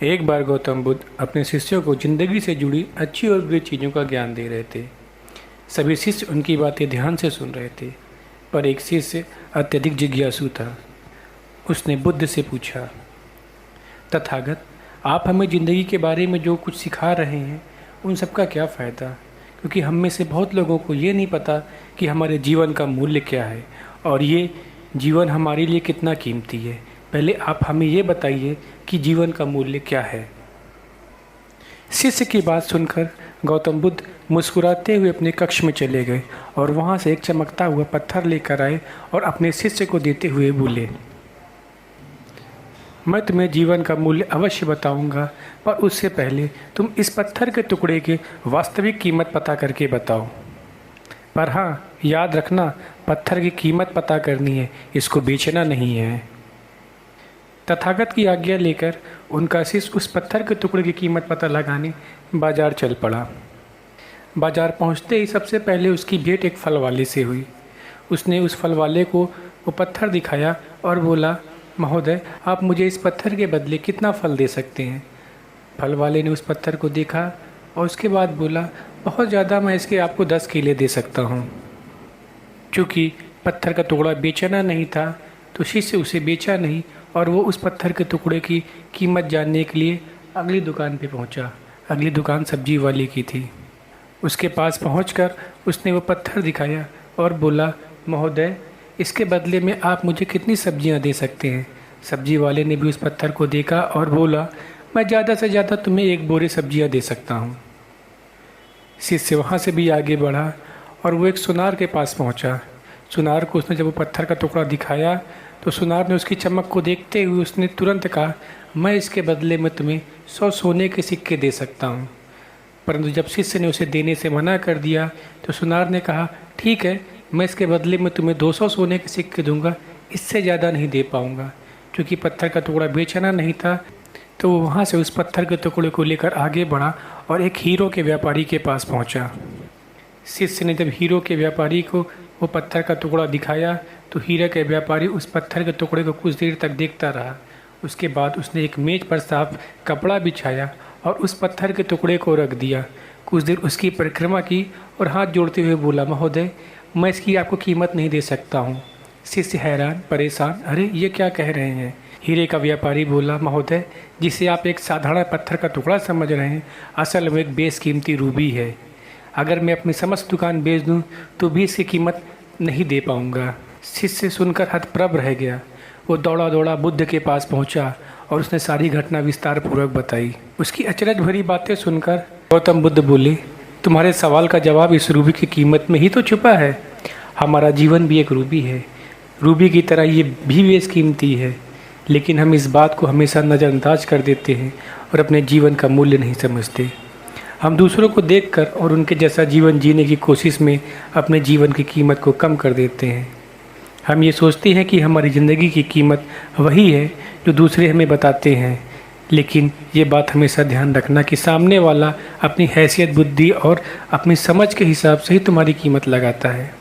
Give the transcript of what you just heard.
एक बार गौतम बुद्ध अपने शिष्यों को जिंदगी से जुड़ी अच्छी और बुरी चीज़ों का ज्ञान दे रहे थे। सभी शिष्य उनकी बातें ध्यान से सुन रहे थे, पर एक शिष्य अत्यधिक जिज्ञासु था। उसने बुद्ध से पूछा, तथागत, आप हमें ज़िंदगी के बारे में जो कुछ सिखा रहे हैं उन सब का क्या फ़ायदा? क्योंकि हम में से बहुत लोगों को ये नहीं पता कि हमारे जीवन का मूल्य क्या है और ये जीवन हमारे लिए कितना कीमती है। पहले आप हमें ये बताइए कि जीवन का मूल्य क्या है। शिष्य की बात सुनकर गौतम बुद्ध मुस्कुराते हुए अपने कक्ष में चले गए और वहाँ से एक चमकता हुआ पत्थर लेकर आए और अपने शिष्य को देते हुए बोले, मैं तुम्हें जीवन का मूल्य अवश्य बताऊंगा, पर उससे पहले तुम इस पत्थर के टुकड़े की वास्तविक कीमत पता करके बताओ। पर हाँ, याद रखना, पत्थर की कीमत पता करनी है, इसको बेचना नहीं है। तथागत की आज्ञा लेकर उनका शिष्य उस पत्थर के टुकड़े की कीमत पता लगाने बाजार चल पड़ा। बाजार पहुंचते ही सबसे पहले उसकी भेंट एक फल वाले से हुई। उसने उस फल वाले को वो पत्थर दिखाया और बोला, महोदय, आप मुझे इस पत्थर के बदले कितना फल दे सकते हैं? फल वाले ने उस पत्थर को देखा और उसके बाद बोला, बहुत ज़्यादा, मैं इसके आपको 10 केले दे सकता हूँ। चूँकि पत्थर का टुकड़ा बेचना नहीं था तो शिष्य उसे बेचा नहीं और वो उस पत्थर के टुकड़े की कीमत जानने के लिए अगली दुकान पे पहुंचा। अगली दुकान सब्जी वाले की थी। उसके पास पहुंचकर उसने वो पत्थर दिखाया और बोला, महोदय, इसके बदले में आप मुझे कितनी सब्जियां दे सकते हैं? सब्जी वाले ने भी उस पत्थर को देखा और बोला, मैं ज़्यादा से ज़्यादा तुम्हें 1 बोरी सब्जियां दे सकता हूँ। शिष्य वहाँ से भी आगे बढ़ा और वो एक सुनार के पास पहुँचा। सुनार को उसने जब वो पत्थर का टुकड़ा दिखाया तो सुनार ने उसकी चमक को देखते हुए उसने तुरंत कहा, मैं इसके बदले में तुम्हें 100 सोने के सिक्के दे सकता हूँ। परंतु जब शिष्य ने उसे देने से मना कर दिया तो सुनार ने कहा, ठीक है, मैं इसके बदले में तुम्हें 200 सोने के सिक्के दूंगा, इससे ज़्यादा नहीं दे पाऊँगा। क्योंकि पत्थर का टुकड़ा बेचना नहीं था तो वो वहाँ से उस पत्थर के टुकड़े को लेकर आगे बढ़ा और एक हीरो के व्यापारी के पास पहुँचा। शिष्य ने जब हीरो के व्यापारी को वो पत्थर का टुकड़ा दिखाया तो हीरे के व्यापारी उस पत्थर के टुकड़े को कुछ देर तक देखता रहा। उसके बाद उसने एक मेज पर साफ कपड़ा बिछाया और उस पत्थर के टुकड़े को रख दिया। कुछ देर उसकी परिक्रमा की और हाथ जोड़ते हुए बोला, महोदय, मैं इसकी आपको कीमत नहीं दे सकता हूँ। शिष्य हैरान परेशान, अरे ये क्या कह रहे हैं? हीरे का व्यापारी बोला, महोदय, जिसे आप एक साधारण पत्थर का टुकड़ा समझ रहे हैं, असल में एक बेशकीमती रूबी है। अगर मैं अपनी समस्त दुकान बेच दूं तो भी इसकी कीमत नहीं दे पाऊंगा। शिष्य सुनकर हतप्रभ रह गया। वो दौड़ा दौड़ा बुद्ध के पास पहुंचा और उसने सारी घटना विस्तार पूर्वक बताई। उसकी अचरज भरी बातें सुनकर गौतम बुद्ध बोले, तुम्हारे सवाल का जवाब इस रूबी की कीमत में ही तो छुपा है। हमारा जीवन भी एक रूबी है, रूबी की तरह ये भी बेशकीमती है, लेकिन हम इस बात को हमेशा नज़रअंदाज कर देते हैं और अपने जीवन का मूल्य नहीं समझते। हम दूसरों को देखकर और उनके जैसा जीवन जीने की कोशिश में अपने जीवन की कीमत को कम कर देते हैं। हम ये सोचते हैं कि हमारी ज़िंदगी की कीमत वही है जो दूसरे हमें बताते हैं, लेकिन ये बात हमेशा ध्यान रखना कि सामने वाला अपनी हैसियत, बुद्धि और अपनी समझ के हिसाब से ही तुम्हारी कीमत लगाता है।